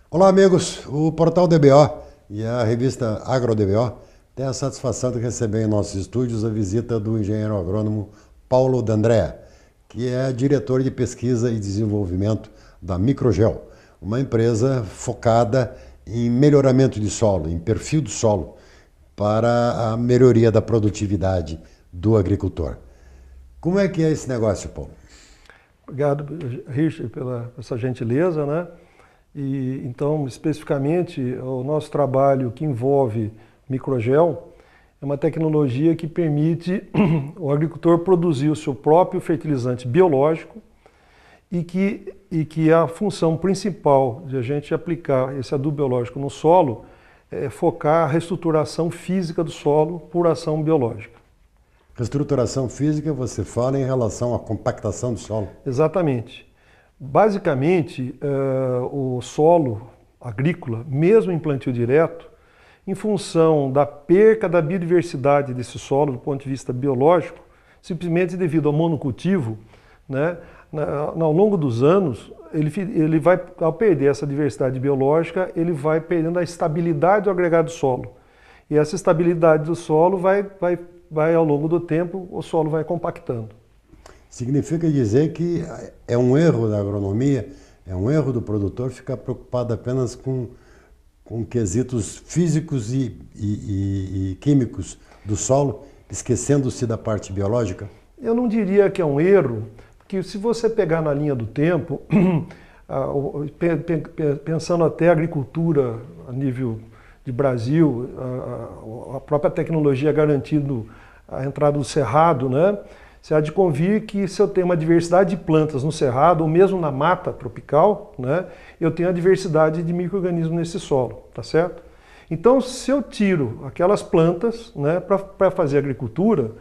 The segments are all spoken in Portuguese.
Olá, amigos. O portal DBO e a revista AgroDBO têm a satisfação de receber em nossos estúdios a visita do engenheiro agrônomo Paulo D'Andrea, que é diretor de pesquisa e desenvolvimento da Microgel, uma empresa focada em melhoramento de solo, em perfil do solo, para a melhoria da produtividade do agricultor. Como é que é esse negócio, Paulo? Obrigado, Richard, pela essa gentileza, né? E então, especificamente, o nosso trabalho que envolve microgel é uma tecnologia que permite o agricultor produzir o seu próprio fertilizante biológico e que a função principal de a gente aplicar esse adubo biológico no solo é focar a reestruturação física do solo por ação biológica. Reestruturação física, você fala em relação à compactação do solo. Exatamente. Basicamente, o solo agrícola, mesmo em plantio direto, em função da perca da biodiversidade desse solo do ponto de vista biológico, simplesmente devido ao monocultivo, né, ao longo dos anos, ele vai, ao perder essa diversidade biológica, ele vai perdendo a estabilidade do agregado do solo. E essa estabilidade do solo vai ao longo do tempo, o solo vai compactando. Significa dizer que é um erro da agronomia, é um erro do produtor ficar preocupado apenas com quesitos físicos e químicos do solo, esquecendo-se da parte biológica? Eu não diria que é um erro, porque se você pegar na linha do tempo, pensando até a agricultura a nível de Brasil, a própria tecnologia garantindo a entrada do cerrado, né? Você há de convir que se eu tenho uma diversidade de plantas no cerrado, ou mesmo na mata tropical, né, eu tenho a diversidade de micro-organismos nesse solo, tá certo? Então, se eu tiro aquelas plantas, né, para fazer agricultura,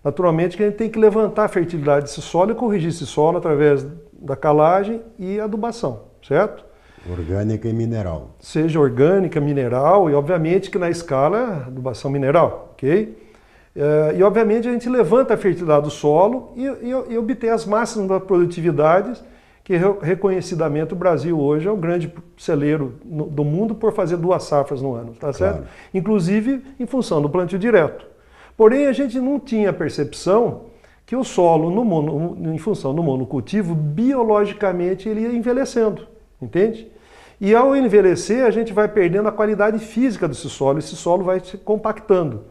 naturalmente que a gente tem que levantar a fertilidade desse solo e corrigir esse solo através da calagem e adubação, certo? Orgânica e mineral. Seja orgânica, mineral e obviamente que na escala adubação mineral, ok? E obviamente a gente levanta a fertilidade do solo e obtém as máximas da produtividade, que reconhecidamente o Brasil hoje é o grande celeiro do mundo por fazer 2 safras no ano, tá certo? Claro. Inclusive em função do plantio direto. Porém a gente não tinha percepção que o solo, em função do monocultivo, biologicamente ele ia envelhecendo, entende? E ao envelhecer a gente vai perdendo a qualidade física desse solo, esse solo vai se compactando.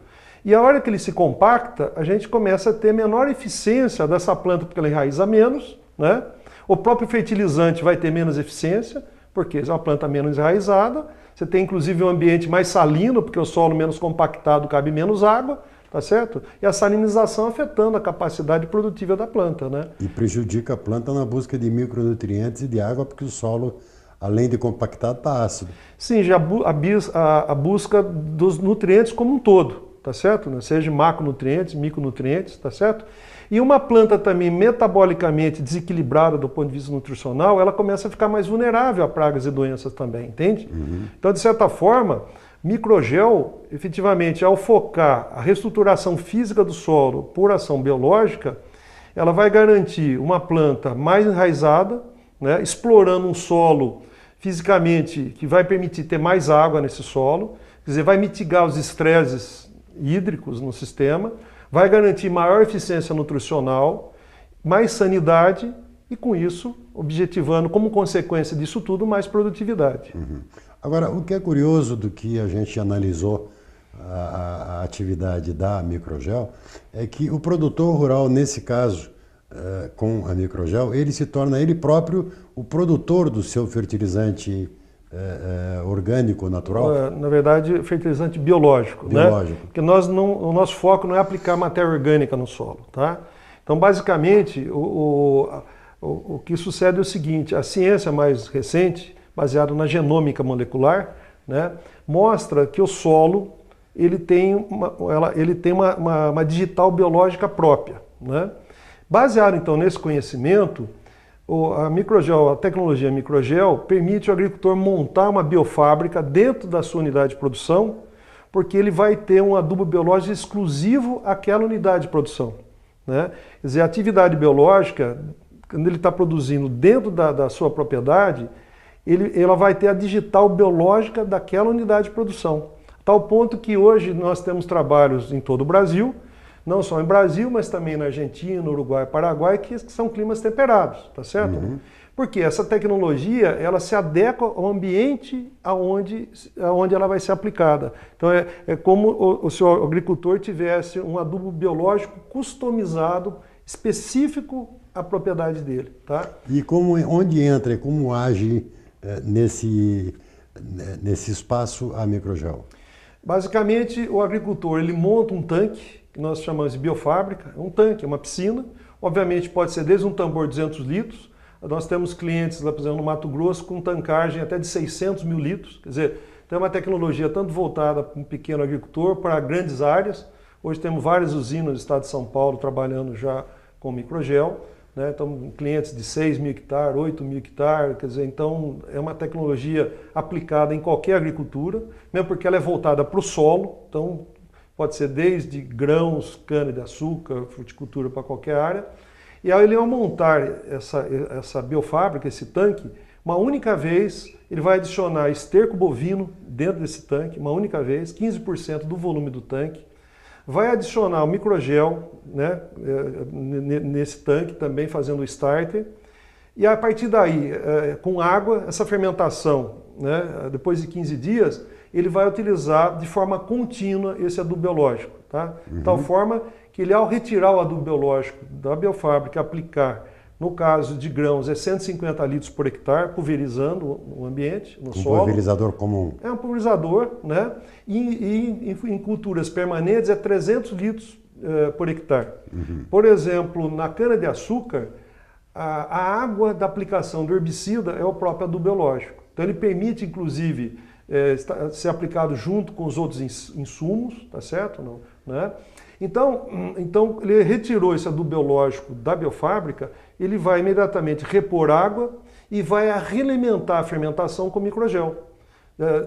E a hora que ele se compacta, a gente começa a ter menor eficiência dessa planta porque ela enraiza menos, né? O próprio fertilizante vai ter menos eficiência, porque é uma planta menos enraizada. Você tem inclusive um ambiente mais salino, porque o solo menos compactado cabe menos água, tá certo? E a salinização afetando a capacidade produtiva da planta, né? E prejudica a planta na busca de micronutrientes e de água, porque o solo, além de compactado, está ácido. Sim, já a busca dos nutrientes como um todo, tá certo? Seja macronutrientes, micronutrientes, tá certo? E uma planta também metabolicamente desequilibrada do ponto de vista nutricional, ela começa a ficar mais vulnerável a pragas e doenças também, entende? Então, de certa forma, microgel, efetivamente, ao focar a reestruturação física do solo por ação biológica, ela vai garantir uma planta mais enraizada, né, explorando um solo fisicamente que vai permitir ter mais água nesse solo, quer dizer, vai mitigar os estresses hídricos no sistema, vai garantir maior eficiência nutricional, mais sanidade e, com isso, objetivando, como consequência disso tudo, mais produtividade. Agora, o que é curioso do que a gente analisou a atividade da Microgel é que o produtor rural, nesse caso, com a Microgel, ele se torna ele próprio o produtor do seu fertilizante orgânico, natural? Na verdade, fertilizante biológico, Biológico. né? Porque o nosso foco não é aplicar matéria orgânica no solo, tá? Então, basicamente, o que sucede é o seguinte: a ciência mais recente, baseada na genômica molecular, né, mostra que o solo ele tem uma digital biológica própria, né? Baseado, então, nesse conhecimento, a tecnologia microgel permite ao agricultor montar uma biofábrica dentro da sua unidade de produção, porque ele vai ter um adubo biológico exclusivo àquela unidade de produção, né? Quer dizer, a atividade biológica, quando ele está produzindo dentro da sua propriedade, ela vai ter a digital biológica daquela unidade de produção. Tal ponto que hoje nós temos trabalhos em todo o Brasil, não só em Brasil, mas também na Argentina, Uruguai, Paraguai, que são climas temperados, tá certo? Uhum. Porque essa tecnologia, ela se adequa ao ambiente aonde ela vai ser aplicada. Então é como se o agricultor tivesse um adubo biológico customizado, específico à propriedade dele, tá? E onde entra e como age nesse espaço a Microgel? Basicamente, o agricultor ele monta um tanque, que nós chamamos de biofábrica, é um tanque, é uma piscina. Obviamente pode ser desde um tambor de 200 litros. Nós temos clientes, lá, por exemplo, no Mato Grosso, com tancagem até de 600 mil litros. Quer dizer, tem uma tecnologia tanto voltada para um pequeno agricultor, para grandes áreas. Hoje temos várias usinas no estado de São Paulo trabalhando já com microgel, né? Então, clientes de 6 mil hectares, 8 mil hectares, quer dizer, então é uma tecnologia aplicada em qualquer agricultura, mesmo porque ela é voltada para o solo, então pode ser desde grãos, cana-de-açúcar, fruticultura para qualquer área. E aí ele, ao montar essa biofábrica, esse tanque, uma única vez ele vai adicionar esterco bovino dentro desse tanque, uma única vez, 15% do volume do tanque. Vai adicionar o microgel, né, nesse tanque também, fazendo o starter. E a partir daí, com água, essa fermentação, né, depois de 15 dias, ele vai utilizar de forma contínua esse adubo biológico. Tá? De tal forma que ele, ao retirar o adubo biológico da biofábrica e aplicar, no caso de grãos, é 150 litros por hectare, pulverizando o ambiente, no solo. Um pulverizador comum. É um pulverizador, né? E em culturas permanentes é 300 litros por hectare. Por exemplo, na cana-de-açúcar, a água da aplicação do herbicida é o próprio adubo biológico. Então ele permite, inclusive, ser aplicado junto com os outros insumos, tá certo? Não, né? Então ele retirou esse adubo biológico da biofábrica, ele vai imediatamente repor água e vai realimentar a fermentação com microgel,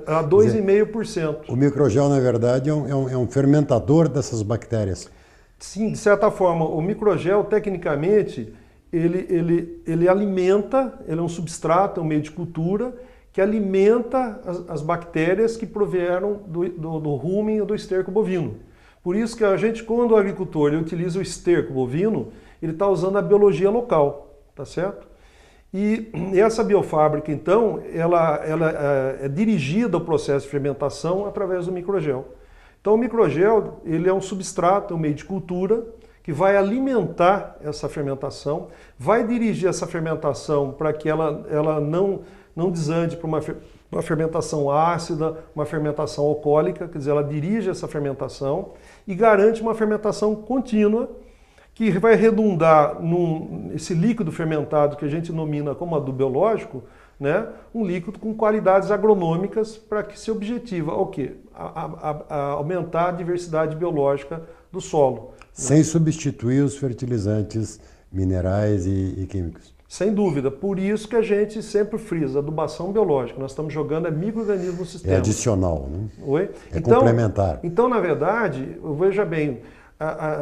a 2,5%. O microgel, na verdade, é um fermentador dessas bactérias. Sim, de certa forma, o microgel, tecnicamente, ele alimenta, ele é um substrato, é um meio de cultura, que alimenta as bactérias que provieram do rumen ou do esterco bovino. Por isso que a gente, quando o agricultor ele utiliza o esterco bovino, ele está usando a biologia local, tá certo? E essa biofábrica, então, ela é dirigida ao processo de fermentação através do microgel. Então o microgel, ele é um substrato, é um meio de cultura, que vai alimentar essa fermentação, vai dirigir essa fermentação para que ela não desande para uma fermentação ácida, uma fermentação alcoólica, quer dizer, ela dirige essa fermentação e garante uma fermentação contínua que vai redundar nesse líquido fermentado que a gente denomina como adubo biológico, né, um líquido com qualidades agronômicas para que se objetiva o quê? Aumentar a diversidade biológica do solo. Sem substituir os fertilizantes minerais e químicos. Sem dúvida, por isso que a gente sempre frisa adubação biológica. Nós estamos jogando micro-organismos no sistema. É adicional, né? Oi? É complementar. Então, na verdade, veja bem,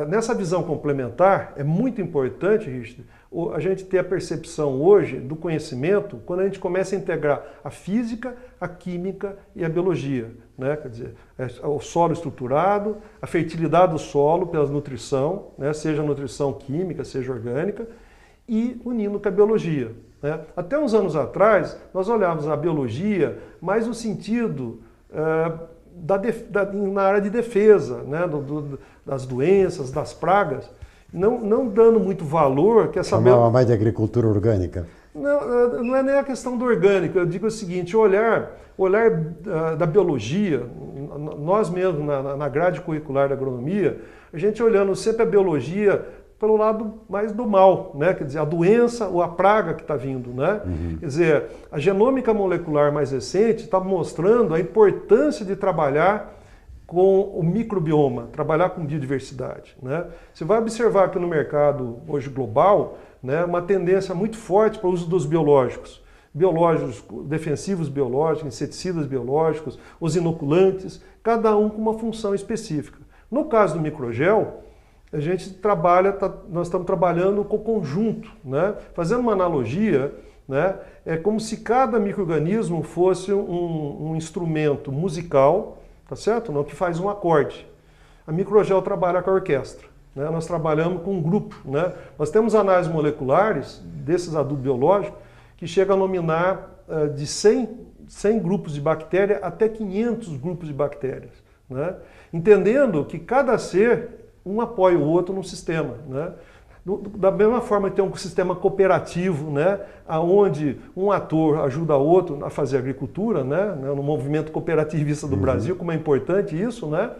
nessa visão complementar é muito importante, Richard, a gente ter a percepção hoje do conhecimento quando a gente começa a integrar a física, a química e a biologia, né? Quer dizer, o solo estruturado, a fertilidade do solo pela nutrição, né? Seja nutrição química, seja orgânica, e unindo com a biologia, né? Até uns anos atrás, nós olhávamos a biologia mais no sentido na área de defesa, né? Das doenças, das pragas, não dando muito valor que essa... Chamava mais de agricultura orgânica. Não é nem a questão do orgânico, eu digo o seguinte, o olhar da biologia, nós mesmos na grade curricular da agronomia, a gente olhando sempre a biologia pelo lado mais do mal, né? Quer dizer, a doença ou a praga que está vindo, né? Quer dizer, a genômica molecular mais recente está mostrando a importância de trabalhar com o microbioma, trabalhar com biodiversidade, né? Você vai observar que no mercado hoje global, né, uma tendência muito forte para o uso dos biológicos, defensivos biológicos, inseticidas biológicos, os inoculantes, cada um com uma função específica. No caso do microgel, a gente nós estamos trabalhando com o conjunto, né? Fazendo uma analogia, né? É como se cada micro-organismo fosse um instrumento musical, tá certo? Não, que faz um acorde. A microgel trabalha com a orquestra, né? Nós trabalhamos com um grupo, né? Nós temos análises moleculares desses adubos biológicos que chegam a nominar de 100 grupos de bactéria até 500 grupos de bactérias, né? Entendendo que cada ser, um apoia o outro no sistema, né? Da mesma forma que tem um sistema cooperativo, né, onde um ator ajuda o outro a fazer agricultura, né, no movimento cooperativista do Brasil, como é importante isso, né?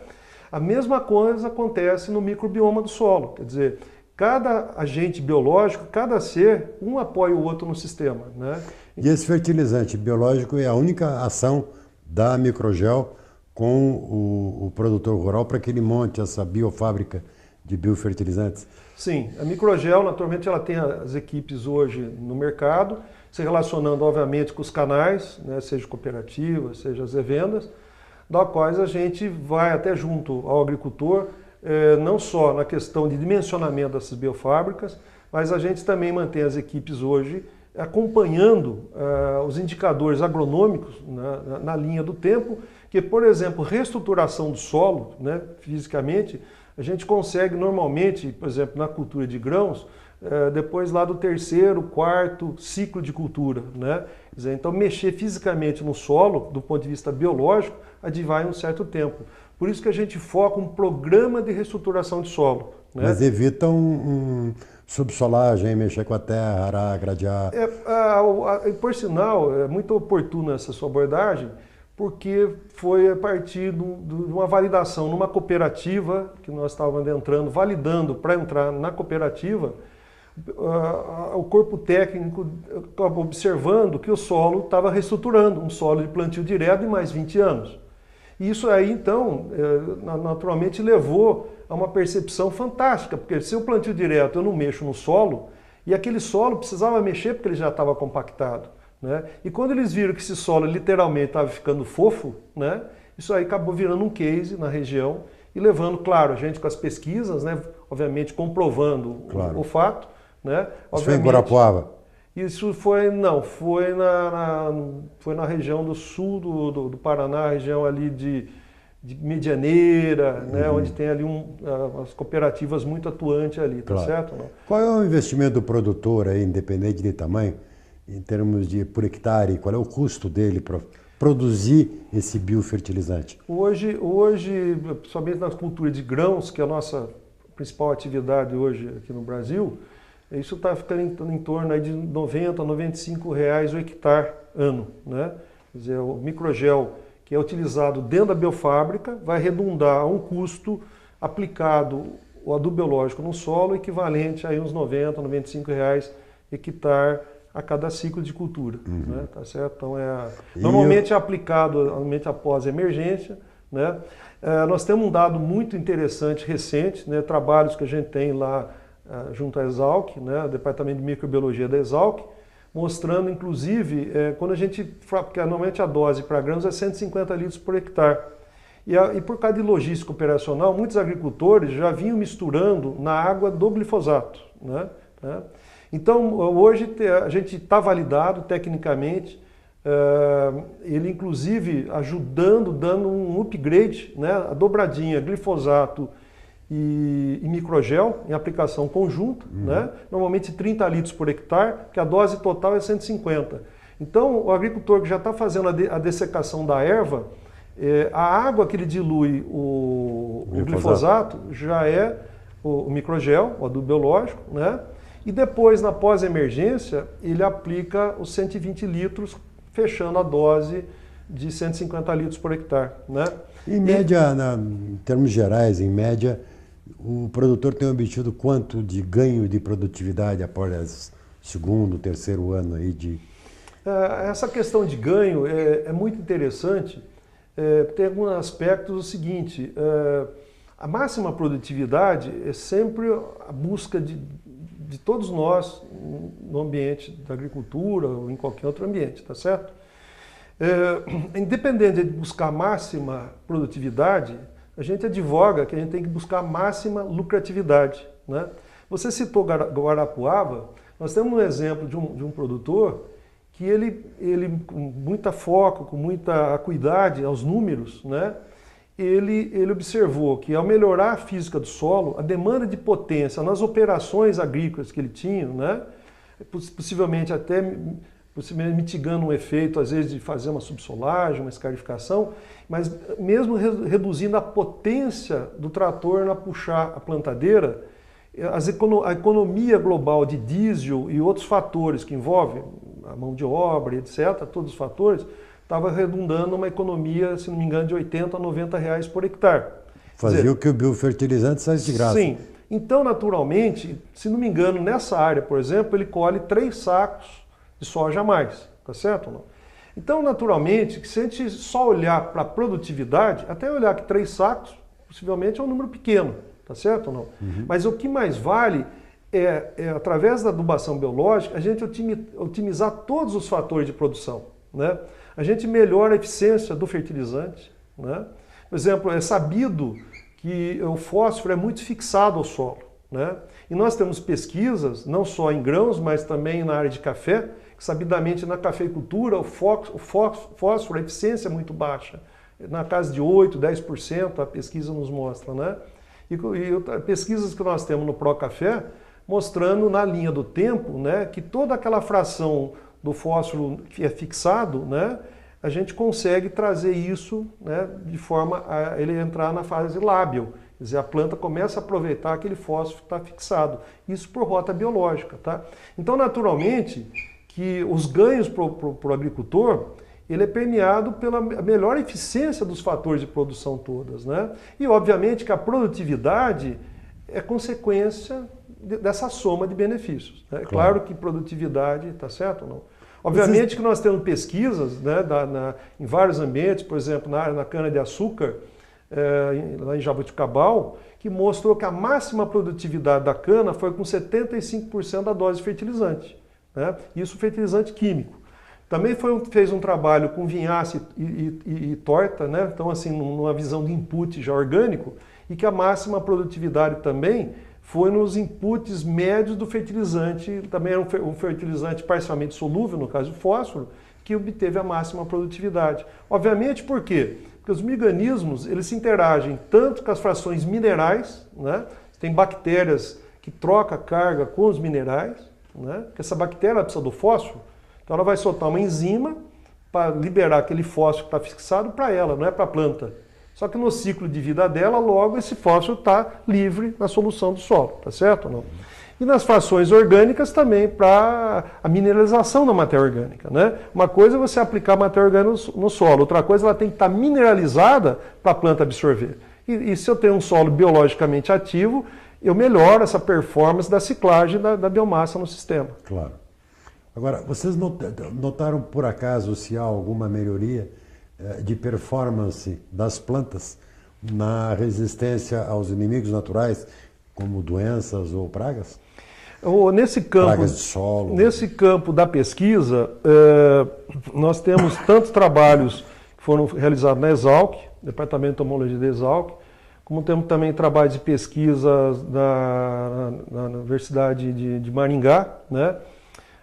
A mesma coisa acontece no microbioma do solo, quer dizer, cada agente biológico, cada ser, um apoia o outro no sistema, né? E esse fertilizante biológico é a única ação da microgel com o produtor rural para que ele monte essa biofábrica de biofertilizantes? Sim, a microgel, naturalmente, ela tem as equipes hoje no mercado, se relacionando, obviamente, com os canais, né, seja cooperativas, seja as revendas, da quais a gente vai até junto ao agricultor, não só na questão de dimensionamento dessas biofábricas, mas a gente também mantém as equipes hoje acompanhando os indicadores agronômicos na linha do tempo, que, por exemplo, reestruturação do solo, né, fisicamente, a gente consegue normalmente, por exemplo, na cultura de grãos, depois lá do terceiro, quarto ciclo de cultura, né? Quer dizer, então mexer fisicamente no solo, do ponto de vista biológico, advai um certo tempo. Por isso que a gente foca um programa de reestruturação de solo, né? Mas evita subsolagem, mexer com a terra, arar, gradear. Por sinal, é muito oportuna essa sua abordagem, porque foi a partir de uma validação numa cooperativa, que nós estávamos entrando, validando para entrar na cooperativa, o corpo técnico acabou observando que o solo estava reestruturando, um solo de plantio direto de mais 20 anos. E isso aí, então, naturalmente levou a uma percepção fantástica, porque se eu plantio direto eu não mexo no solo, e aquele solo precisava mexer porque ele já estava compactado, né? E quando eles viram que esse solo literalmente estava ficando fofo, né, isso aí acabou virando um case na região e levando, claro, a gente com as pesquisas, né, obviamente comprovando o fato, né? Isso foi em Guarapuava? Isso foi na região do sul do Paraná, região ali de Medianeira, né, onde tem ali as cooperativas muito atuantes ali, tá certo? Não? Qual é o investimento do produtor aí, independente de tamanho, em termos de por hectare, qual é o custo dele para produzir esse biofertilizante? Hoje, principalmente nas culturas de grãos, que é a nossa principal atividade hoje aqui no Brasil, isso está ficando em torno aí de R$ 90 a R$ 95 o hectare ano, né? Quer dizer, o microgel que é utilizado dentro da biofábrica vai redundar a um custo aplicado o adubo biológico no solo equivalente a uns R$ 90 a R$ 95 hectare a cada ciclo de cultura, né? Tá certo? Então normalmente é aplicado após a emergência, né? Nós temos um dado muito interessante recente, né? Trabalhos que a gente tem lá junto à Exalc, né? O Departamento de Microbiologia da Exalc, mostrando inclusive quando a gente, porque normalmente a dose para grãos é 150 litros por hectare. E por causa de logística operacional, muitos agricultores já vinham misturando na água do glifosato, né? Então, hoje a gente está validado tecnicamente, ele inclusive ajudando, dando um upgrade, né, a dobradinha glifosato e microgel em aplicação conjunta, né, normalmente 30 litros por hectare, que a dose total é 150. Então, o agricultor que já está fazendo a dessecação da erva, a água que ele dilui o glifosato já é o microgel, o adubo biológico, né? E depois, na pós-emergência, ele aplica os 120 litros, fechando a dose de 150 litros por hectare, né? Em média, em termos gerais, em média, o produtor tem obtido quanto de ganho de produtividade após o segundo, terceiro ano aí de... Essa questão de ganho é muito interessante. Tem alguns aspectos o seguinte, a máxima produtividade é sempre a busca de todos nós no ambiente da agricultura ou em qualquer outro ambiente, tá certo? Independente de buscar máxima produtividade, a gente advoga que a gente tem que buscar máxima lucratividade, né? Você citou Guarapuava, nós temos um exemplo de um produtor que ele com muita foco, com muita acuidade aos números, né, ele observou que ao melhorar a física do solo, a demanda de potência nas operações agrícolas que ele tinha, né, possivelmente mitigando um efeito, às vezes, de fazer uma subsolagem, uma escarificação, mas mesmo reduzindo a potência do trator na puxar a plantadeira, a economia global de diesel e outros fatores que envolvem a mão de obra, etc., todos os fatores, estava redundando uma economia, se não me engano, de 80 a 90 reais por hectare. Fazia o que o biofertilizante sai de graça. Sim. Então, naturalmente, se não me engano, nessa área, por exemplo, ele colhe 3 sacos de soja a mais, tá certo ou não? Então, naturalmente, se a gente só olhar para a produtividade, até olhar que 3 sacos, possivelmente é um número pequeno, tá certo ou não? Uhum. Mas o que mais vale através da adubação biológica, a gente otimizar todos os fatores de produção, né? A gente melhora a eficiência do fertilizante, né? Por exemplo, é sabido que o fósforo é muito fixado ao solo, né? E nós temos pesquisas, não só em grãos, mas também na área de café, que sabidamente na cafeicultura o fósforo, a eficiência é muito baixa, na casa de 8%, 10%, a pesquisa nos mostra, né? E pesquisas que nós temos no Procafé, mostrando na linha do tempo, né, que toda aquela fração do fósforo que é fixado, né, a gente consegue trazer isso, né, de forma a ele entrar na fase lábil. Quer dizer, a planta começa a aproveitar aquele fósforo que está fixado. Isso por rota biológica, tá? Então, naturalmente, que os ganhos para o agricultor, ele é permeado pela melhor eficiência dos fatores de produção todas, né? E, obviamente, que a produtividade é consequência dessa soma de benefícios, né? Claro que produtividade, está certo ou não? Obviamente que nós temos pesquisas, né, em vários ambientes, por exemplo, na cana-de-açúcar, lá em Jaboticabal, que mostrou que a máxima produtividade da cana foi com 75% da dose de fertilizante, né? Isso fertilizante químico. Também fez um trabalho com vinhaça e torta, né? Então, assim, numa visão de input já orgânico, e que a máxima produtividade também foi nos inputs médios do fertilizante, também era um fertilizante parcialmente solúvel, no caso do fósforo, que obteve a máxima produtividade. Obviamente, por quê? Porque os micro-organismos, eles se interagem tanto com as frações minerais, né? Tem bactérias que trocam carga com os minerais, né? Porque essa bactéria ela precisa do fósforo, então ela vai soltar uma enzima para liberar aquele fósforo que está fixado para ela, não é para a planta. Só que no ciclo de vida dela, logo esse fósforo está livre na solução do solo, tá certo ou não? E nas frações orgânicas também para a mineralização da matéria orgânica, né? Uma coisa é você aplicar matéria orgânica no solo, outra coisa ela tem que estar mineralizada para a planta absorver. E se eu tenho um solo biologicamente ativo, eu melhoro essa performance da ciclagem da biomassa no sistema. Claro. Agora, vocês notaram por acaso se há alguma melhoria de performance das plantas na resistência aos inimigos naturais, como doenças ou pragas? Nesse campo, pragas de solo. Nesse campo da pesquisa, nós temos tantos trabalhos que foram realizados na Exalc, Departamento de Entomologia da Exalc, como temos também trabalhos de pesquisa na Universidade de Maringá, né,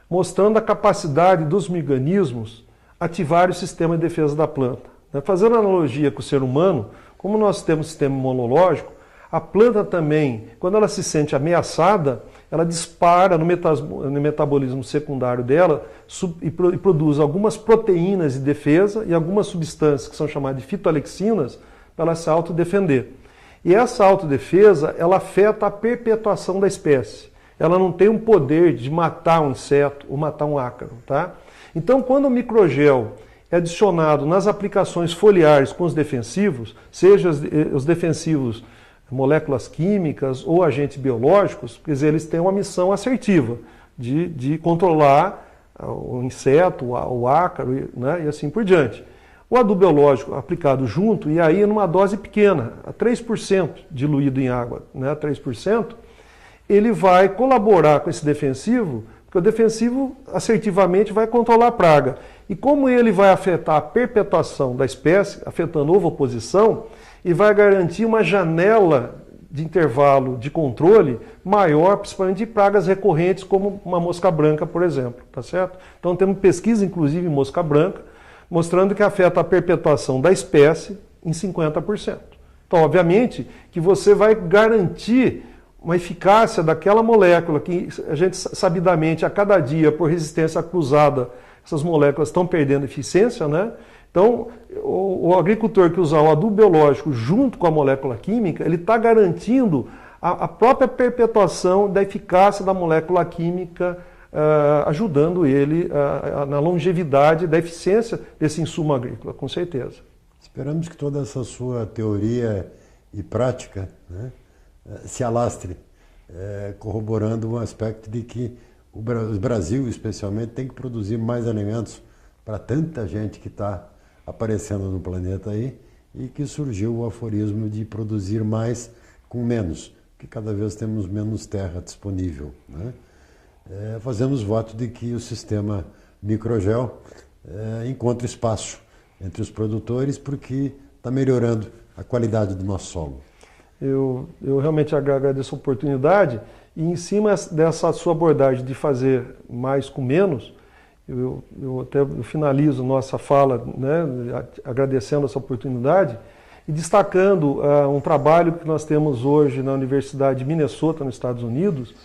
mostrando a capacidade dos micro-organismos ativar o sistema de defesa da planta. Fazendo analogia com o ser humano, como nós temos um sistema imunológico, a planta também, quando ela se sente ameaçada, ela dispara no metabolismo secundário dela e produz algumas proteínas de defesa e algumas substâncias que são chamadas de fitoalexinas para ela se autodefender. E essa autodefesa, ela afeta a perpetuação da espécie. Ela não tem um poder de matar um inseto ou matar um ácaro, tá? Então, quando o microgel é adicionado nas aplicações foliares com os defensivos, seja os defensivos moléculas químicas ou agentes biológicos, quer dizer, eles têm uma missão assertiva de controlar o inseto, o ácaro, né, e assim por diante. O adubo biológico aplicado junto, e aí numa dose pequena, a 3% diluído em água, né, 3%, ele vai colaborar com esse defensivo, porque o defensivo assertivamente vai controlar a praga. E como ele vai afetar a perpetuação da espécie, afetando ovoposição, e vai garantir uma janela de intervalo de controle maior, principalmente de pragas recorrentes, como uma mosca branca, por exemplo, tá certo? Então temos pesquisa, inclusive, em mosca branca, mostrando que afeta a perpetuação da espécie em 50%. Então, obviamente, que você vai garantir uma eficácia daquela molécula que a gente sabidamente, a cada dia, por resistência cruzada, essas moléculas estão perdendo eficiência, né? Então, o agricultor que usar o adubo biológico junto com a molécula química, ele está garantindo a própria perpetuação da eficácia da molécula química, ajudando ele na longevidade da eficiência desse insumo agrícola, com certeza. Esperamos que toda essa sua teoria e prática, né, se alastre, corroborando um aspecto de que o Brasil, especialmente, tem que produzir mais alimentos para tanta gente que está aparecendo no planeta aí, e que surgiu o aforismo de produzir mais com menos, que cada vez temos menos terra disponível, né? Fazemos voto de que o sistema microgel encontre espaço entre os produtores, porque está melhorando a qualidade do nosso solo. Eu realmente agradeço a oportunidade, e em cima dessa sua abordagem de fazer mais com menos, eu finalizo nossa fala, né, agradecendo essa oportunidade e destacando um trabalho que nós temos hoje na Universidade de Minnesota, nos Estados Unidos,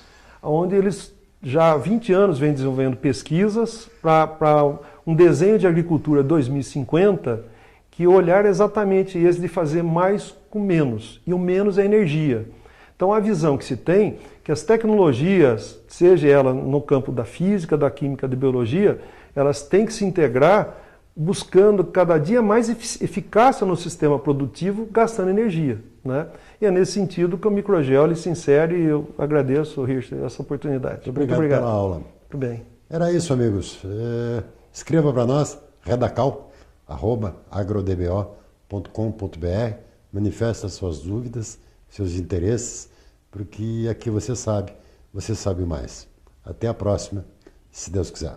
onde eles já há 20 anos vêm desenvolvendo pesquisas para um desenho de agricultura 2050, que olhar exatamente esse de fazer mais com menos, e o menos é energia. Então a visão que se tem, que as tecnologias, seja ela no campo da física, da química, da biologia, elas têm que se integrar buscando cada dia mais eficácia no sistema produtivo, gastando energia, né? E é nesse sentido que o microgel ele se insere, e eu agradeço, Richard, essa oportunidade. Muito obrigado pela aula. Muito bem. Era isso, amigos. Escreva para nós, redacal@agrodbo.com.br, manifesta suas dúvidas, seus interesses, porque aqui você sabe mais. Até a próxima, se Deus quiser.